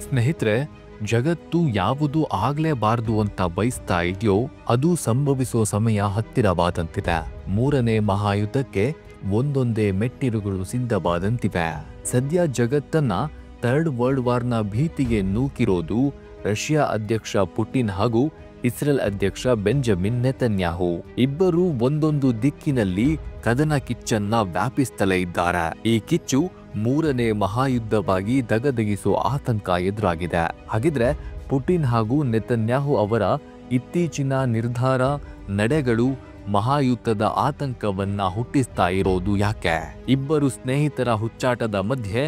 ಸ್ನೇಹಿತರೆ, ಜಗತ್ತು ಯಾವುದು ಆಗ್ಲೇಬಾರದು ಅಂತ ಬಯಸ್ತಾ ಇದೆಯೋ ಅದು ಸಂಭವಿಸೋ ಸಮಯ ಹತ್ತಿರವಾದಂತಿದೆ. ಮೂರನೇ ಮಹಾಯುದ್ಧಕ್ಕೆ ಒಂದೊಂದೇ ಮೆಟ್ಟಿಲುಗಳು ಸಿದ್ಧವಾದಂತಿವೆ. ಸದ್ಯ ಜಗತ್ತನ್ನ ಥರ್ಡ್ ವರ್ಲ್ಡ್ ವಾರ್ನ ಭೀತಿಗೆ ನೂಕಿರೋದು ರಷ್ಯಾ ಅಧ್ಯಕ್ಷ ಪುಟಿನ್ ಹಾಗೂ ಇಸ್ರೇಲ್ ಅಧ್ಯಕ್ಷ ಬೆಂಜಮಿನ್ ನೆತನ್ಯಾಹು. ಇಬ್ಬರು ಒಂದೊಂದು ದಿಕ್ಕಿನಲ್ಲಿ ಕದನ ಕಿಚ್ಚನ್ನ ವ್ಯಾಪಿಸ್ತಲೇ ಇದ್ದಾರೆ. ಈ ಕಿಚ್ಚು ಮೂರನೇ ಮಹಾಯುದ್ಧವಾಗಿ ದಗದಗಿಸೋ ಆತಂಕ ಎದುರಾಗಿದೆ. ಹಾಗಿದ್ರೆ ಪುಟಿನ್ ಹಾಗೂ ನೆತನ್ಯಾಹು ಅವರ ಇತ್ತೀಚಿನ ನಿರ್ಧಾರ, ನಡೆಗಳು ಮಹಾಯುದ್ಧದ ಆತಂಕವನ್ನ ಹುಟ್ಟಿಸ್ತಾ ಇರೋದು ಯಾಕೆ? ಇಬ್ಬರು ಸ್ನೇಹಿತರ ಹುಚ್ಚಾಟದ ಮಧ್ಯೆ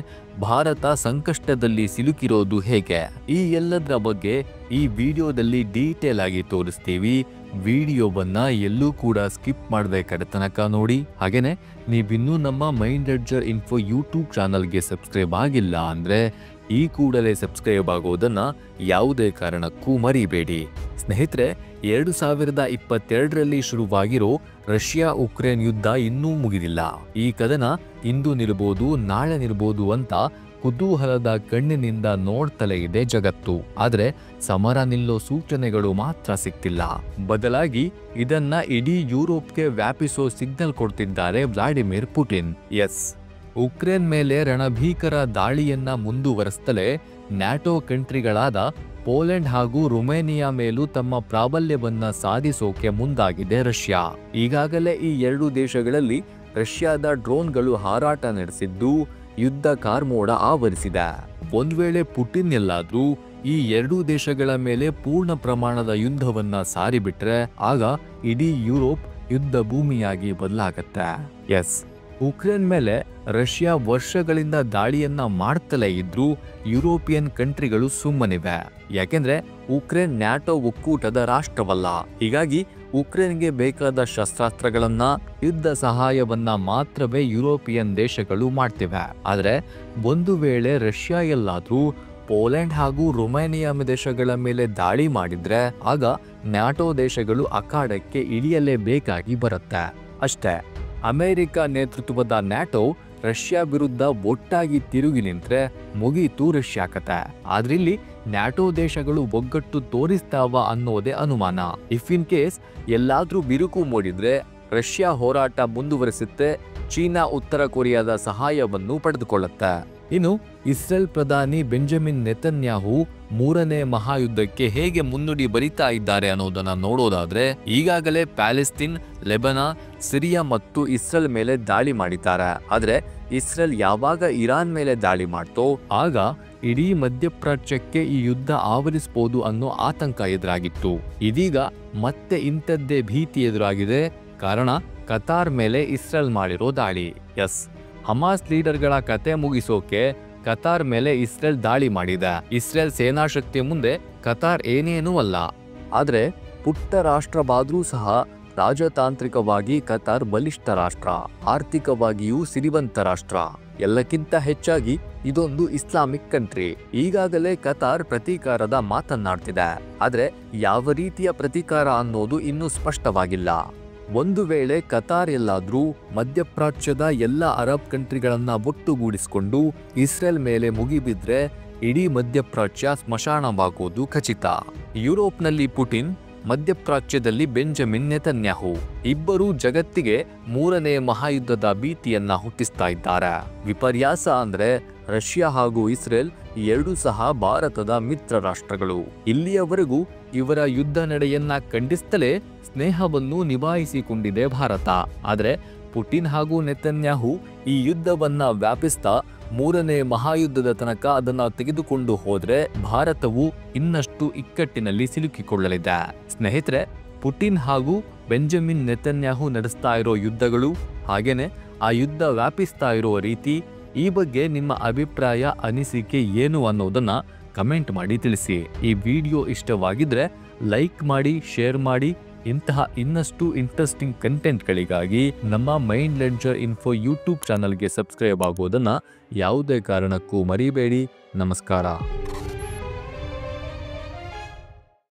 ಭಾರತ ಸಂಕಷ್ಟದಲ್ಲಿ ಸಿಲುಕಿರೋದು ಹೇಗೆ? ಈ ಎಲ್ಲದರ ಬಗ್ಗೆ ಈ ವಿಡಿಯೋದಲ್ಲಿ ಡೀಟೇಲ್ ಆಗಿ ತೋರಿಸ್ತೀವಿ. ವಿಡಿಯೋವನ್ನ ಎಲ್ಲೂ ಕೂಡ ಸ್ಕಿಪ್ ಮಾಡದೆ ಕಡೆ ತನಕ ನೋಡಿ. ಹಾಗೇನೆ ನೀವಿನ್ನೂ ನಮ್ಮ ಮೈಂಡ್ ರೆಡ್ಜರ್ ಇನ್ಫೋ ಯೂಟ್ಯೂಬ್ ಚಾನಲ್ಗೆ ಸಬ್ಸ್ಕ್ರೈಬ್ ಆಗಿಲ್ಲ ಅಂದ್ರೆ ಈ ಕೂಡಲೇ ಸಬ್ಸ್ಕ್ರೈಬ್ ಆಗೋದನ್ನ ಯಾವುದೇ ಕಾರಣಕ್ಕೂ ಮರಿಬೇಡಿ. ಸ್ನೇಹಿತರೆ, 2022ರಲ್ಲಿ ಶುರುವಾಗಿರೋ ರಷ್ಯಾ ಉಕ್ರೇನ್ ಯುದ್ಧ ಇನ್ನೂ ಮುಗಿದಿಲ್ಲ. ಈ ಕದನ ಇಂದು ನಿಲ್ಬಹುದು, ನಾಳೆ ನಿಲ್ಬಹುದು ಅಂತ ಕುತೂಹಲದ ಕಣ್ಣಿನಿಂದ ನೋಡ್ತಲೇ ಇದೆ ಜಗತ್ತು. ಆದ್ರೆ ಸಮರ ನಿಲ್ಲೋ ಸೂಚನೆಗಳು ಮಾತ್ರ ಸಿಗ್ತಿಲ್ಲ. ಬದಲಾಗಿ ಇದನ್ನ ಇಡೀ ಯುರೋಪ್ಗೆ ವ್ಯಾಪಿಸೋ ಸಿಗ್ನಲ್ ಕೊಡ್ತಿದ್ದಾರೆ ವ್ಲಾಡಿಮಿರ್ ಪುಟಿನ್. ಎಸ್, ಉಕ್ರೇನ್ ಮೇಲೆ ರಣಭೀಕರ ದಾಳಿಯನ್ನ ಮುಂದುವರೆಸ್ತಲೇ ನ್ಯಾಟೋ ಕಂಟ್ರಿಗಳಾದ ಪೋಲೆಂಡ್ ಹಾಗೂ ರೊಮೇನಿಯಾ ಮೇಲೂ ತಮ್ಮ ಪ್ರಾಬಲ್ಯವನ್ನ ಸಾಧಿಸೋಕೆ ಮುಂದಾಗಿದೆ ರಷ್ಯಾ. ಈಗಾಗಲೇ ಈ ಎರಡು ದೇಶಗಳಲ್ಲಿ ರಷ್ಯಾದ ಡ್ರೋನ್ಗಳು ಹಾರಾಟ ನಡೆಸಿದ್ದು ಯುದ್ಧ ಕಾರ್ಮೋಡ ಆವರಿಸಿದೆ. ಒಂದ್ ವೇಳೆ ಪುಟಿನ್ ಎಲ್ಲಾದ್ರೂ ಈ ಎರಡೂ ದೇಶಗಳ ಮೇಲೆ ಪೂರ್ಣ ಪ್ರಮಾಣದ ಯುದ್ಧವನ್ನ ಸಾರಿಬಿಟ್ರೆ ಆಗ ಇಡೀ ಯುರೋಪ್ ಯುದ್ಧ ಭೂಮಿಯಾಗಿ ಬದಲಾಗತ್ತೆ. ಎಸ್, ಉಕ್ರೇನ್ ಮೇಲೆ ರಷ್ಯಾ ವರ್ಷಗಳಿಂದ ದಾಳಿಯನ್ನ ಮಾಡ್ತಲೇ ಇದ್ರೂ ಯುರೋಪಿಯನ್ ಕಂಟ್ರಿಗಳು ಸುಮ್ಮನಿವೆ. ಯಾಕೆಂದ್ರೆ ಉಕ್ರೇನ್ ನ್ಯಾಟೋ ಒಕ್ಕೂಟದ ರಾಷ್ಟ್ರವಲ್ಲ. ಹೀಗಾಗಿ ಉಕ್ರೇನ್ಗೆ ಬೇಕಾದ ಶಸ್ತ್ರಾಸ್ತ್ರಗಳನ್ನ, ಯುದ್ಧ ಸಹಾಯವನ್ನ ಮಾತ್ರವೇ ಯುರೋಪಿಯನ್ ದೇಶಗಳು ಮಾಡ್ತಿವೆ. ಆದ್ರೆ ಒಂದು ವೇಳೆ ರಷ್ಯಾ ಎಲ್ಲಾದ್ರೂ ಪೋಲೆಂಡ್ ಹಾಗೂ ರೊಮೇನಿಯಾ ದೇಶಗಳ ಮೇಲೆ ದಾಳಿ ಮಾಡಿದ್ರೆ ಆಗ ನ್ಯಾಟೋ ದೇಶಗಳು ಅಖಾಡಕ್ಕೆ ಇಳಿಯಲೇಬೇಕಾಗಿ ಬರುತ್ತೆ. ಅಷ್ಟೇ, ಅಮೆರಿಕ ನೇತೃತ್ವದ ನ್ಯಾಟೋ ರಷ್ಯಾ ವಿರುದ್ಧ ಒಟ್ಟಾಗಿ ತಿರುಗಿ ನಿಂತ್ರೆ ಮುಗೀತು ರಷ್ಯಾ ಕತೆ. ಆದ್ರಿಲ್ಲಿ ನ್ಯಾಟೋ ದೇಶಗಳು ಒಗ್ಗಟ್ಟು ತೋರಿಸ್ತಾವ ಅನ್ನೋದೇ ಅನುಮಾನ. ಇಫ್ ಇನ್ ಕೇಸ್ ಎಲ್ಲಾದ್ರೂ ಬಿರುಕು ಮೂಡಿದ್ರೆ ರಷ್ಯಾ ಹೋರಾಟ ಮುಂದುವರಿಸುತ್ತೆ, ಚೀನಾ ಉತ್ತರ ಕೊರಿಯಾದ ಸಹಾಯವನ್ನು ಪಡೆದುಕೊಳ್ಳುತ್ತೆ. ಇನ್ನು ಇಸ್ರೇಲ್ ಪ್ರಧಾನಿ ಬೆಂಜಮಿನ್ ನೆತನ್ಯಾಹು ಮೂರನೇ ಮಹಾಯುದ್ಧಕ್ಕೆ ಹೇಗೆ ಮುನ್ನುಡಿ ಬರಿತಾ ಇದ್ದಾರೆ ಅನ್ನೋದನ್ನ ನೋಡೋದಾದ್ರೆ ಈಗಾಗಲೇ ಪ್ಯಾಲೆಸ್ತೀನ್, ಲೆಬನಾನ್, ಸಿರಿಯಾ ಮತ್ತು ಇಸ್ರೇಲ್ ಮೇಲೆ ದಾಳಿ ಮಾಡಿದ್ದಾರೆ. ಆದ್ರೆ ಇಸ್ರೇಲ್ ಯಾವಾಗ ಇರಾನ್ ಮೇಲೆ ದಾಳಿ ಮಾಡ್ತೋ ಆಗ ಇಡೀ ಮಧ್ಯಪ್ರಾಚ್ಯಕ್ಕೆ ಈ ಯುದ್ಧ ಆವರಿಸಬಹುದು ಅನ್ನೋ ಆತಂಕ ಎದುರಾಗಿತ್ತು. ಇದೀಗ ಮತ್ತೆ ಇಂಥದ್ದೇ ಭೀತಿ ಎದುರಾಗಿದೆ. ಕಾರಣ ಕತಾರ್ ಮೇಲೆ ಇಸ್ರೇಲ್ ಮಾಡಿರೋ ದಾಳಿ. ಎಸ್, ಹಮಾಸ್ ಲೀಡರ್ಗಳ ಕತೆ ಮುಗಿಸೋಕೆ ಕತಾರ್ ಮೇಲೆ ಇಸ್ರೇಲ್ ದಾಳಿ ಮಾಡಿದೆ. ಇಸ್ರೇಲ್ ಸೇನಾಶಕ್ತಿ ಮುಂದೆ ಕತಾರ್ ಏನೇನೂ ಅಲ್ಲ. ಆದ್ರೆ ಪುಟ್ಟ ರಾಷ್ಟ್ರವಾದ್ರೂ ಸಹ ರಾಜತಾಂತ್ರಿಕವಾಗಿ ಕತಾರ್ ಬಲಿಷ್ಠ ರಾಷ್ಟ್ರ, ಆರ್ಥಿಕವಾಗಿಯೂ ಸಿರಿವಂತ ರಾಷ್ಟ್ರ. ಎಲ್ಲಕ್ಕಿಂತ ಹೆಚ್ಚಾಗಿ ಇದೊಂದು ಇಸ್ಲಾಮಿಕ್ ಕಂಟ್ರಿ. ಈಗಾಗಲೇ ಕತಾರ್ ಪ್ರತೀಕಾರದ ಮಾತನ್ನಾಡ್ತಿದೆ. ಆದ್ರೆ ಯಾವ ರೀತಿಯ ಪ್ರತೀಕಾರ ಅನ್ನೋದು ಇನ್ನೂ ಸ್ಪಷ್ಟವಾಗಿಲ್ಲ. ಒಂದು ವೇಳೆ ಕತಾರ್ ಎಲ್ಲಾದ್ರೂ ಮಧ್ಯಪ್ರಾಚ್ಯದ ಎಲ್ಲ ಅರಬ್ ಕಂಟ್ರಿಗಳನ್ನ ಒಟ್ಟುಗೂಡಿಸಿಕೊಂಡು ಇಸ್ರೇಲ್ ಮೇಲೆ ಮುಗಿಬಿದ್ರೆ ಇಡೀ ಮಧ್ಯಪ್ರಾಚ್ಯ ಸ್ಮಶಾನವಾಗೋದು ಖಚಿತ. ಯುರೋಪ್ನಲ್ಲಿ ಪುಟಿನ್, ಮಧ್ಯಪ್ರಾಚ್ಯದಲ್ಲಿ ಬೆಂಜಮಿನ್ ನೆತನ್ಯಾಹು ಇಬ್ಬರೂ ಜಗತ್ತಿಗೆ ಮೂರನೇ ಮಹಾಯುದ್ಧದ ಭೀತಿಯನ್ನ ಹುಟ್ಟಿಸ್ತಾ ಇದ್ದಾರೆ. ವಿಪರ್ಯಾಸ ಅಂದ್ರೆ ರಷ್ಯಾ ಹಾಗೂ ಇಸ್ರೇಲ್ ಎರಡೂ ಸಹ ಭಾರತದ ಮಿತ್ರ ರಾಷ್ಟ್ರಗಳು. ಇಲ್ಲಿಯವರೆಗೂ ಇವರ ಯುದ್ಧ ನಡೆಯನ್ನ ಖಂಡಿಸ್ತಲೇ ಸ್ನೇಹವನ್ನು ನಿಭಾಯಿಸಿಕೊಂಡಿದೆ ಭಾರತ. ಆದ್ರೆ ಪುಟಿನ್ ಹಾಗೂ ನೆತನ್ಯಾಹು ಈ ಯುದ್ಧವನ್ನ ವ್ಯಾಪಿಸ್ತಾ ಮೂರನೇ ಮಹಾಯುದ್ಧದ ತನಕ ಅದನ್ನ ತೆಗೆದುಕೊಂಡು ಹೋದ್ರೆ ಭಾರತವು ಇನ್ನಷ್ಟು ಇಕ್ಕಟ್ಟಿನಲ್ಲಿ ಸಿಲುಕಿಕೊಳ್ಳಲಿದೆ. ಸ್ನೇಹಿತರೆ, ಪುಟಿನ್ ಹಾಗೂ ಬೆಂಜಮಿನ್ ನೆತನ್ಯಾಹು ನಡೆಸ್ತಾ ಇರೋ ಯುದ್ಧಗಳು, ಹಾಗೇನೆ ಆ ಯುದ್ಧ ವ್ಯಾಪಿಸ್ತಾ ಇರೋ ರೀತಿ, ಈ ಬಗ್ಗೆ ನಿಮ್ಮ ಅಭಿಪ್ರಾಯ, ಅನಿಸಿಕೆ ಏನು ಅನ್ನೋದನ್ನ ಕಮೆಂಟ್ ಮಾಡಿ ತಿಳಿಸಿ. ಈ ವಿಡಿಯೋ ಇಷ್ಟವಾಗಿದ್ರೆ ಲೈಕ್ ಮಾಡಿ, ಶೇರ್ ಮಾಡಿ. ಇಂತಹ ಇನ್ನಷ್ಟು ಇಂಟ್ರೆಸ್ಟಿಂಗ್ ಕಂಟೆಂಟ್ಗಳಿಗಾಗಿ ನಮ್ಮ ಮೈಂಡ್ ರೆಡ್ಜರ್ ಇನ್ಫೋ ಯೂಟ್ಯೂಬ್ ಚಾನಲ್ಗೆ ಸಬ್ಸ್ಕ್ರೈಬ್ ಆಗೋದನ್ನ ಯಾವುದೇ ಕಾರಣಕ್ಕೂ ಮರಿಬೇಡಿ. ನಮಸ್ಕಾರ.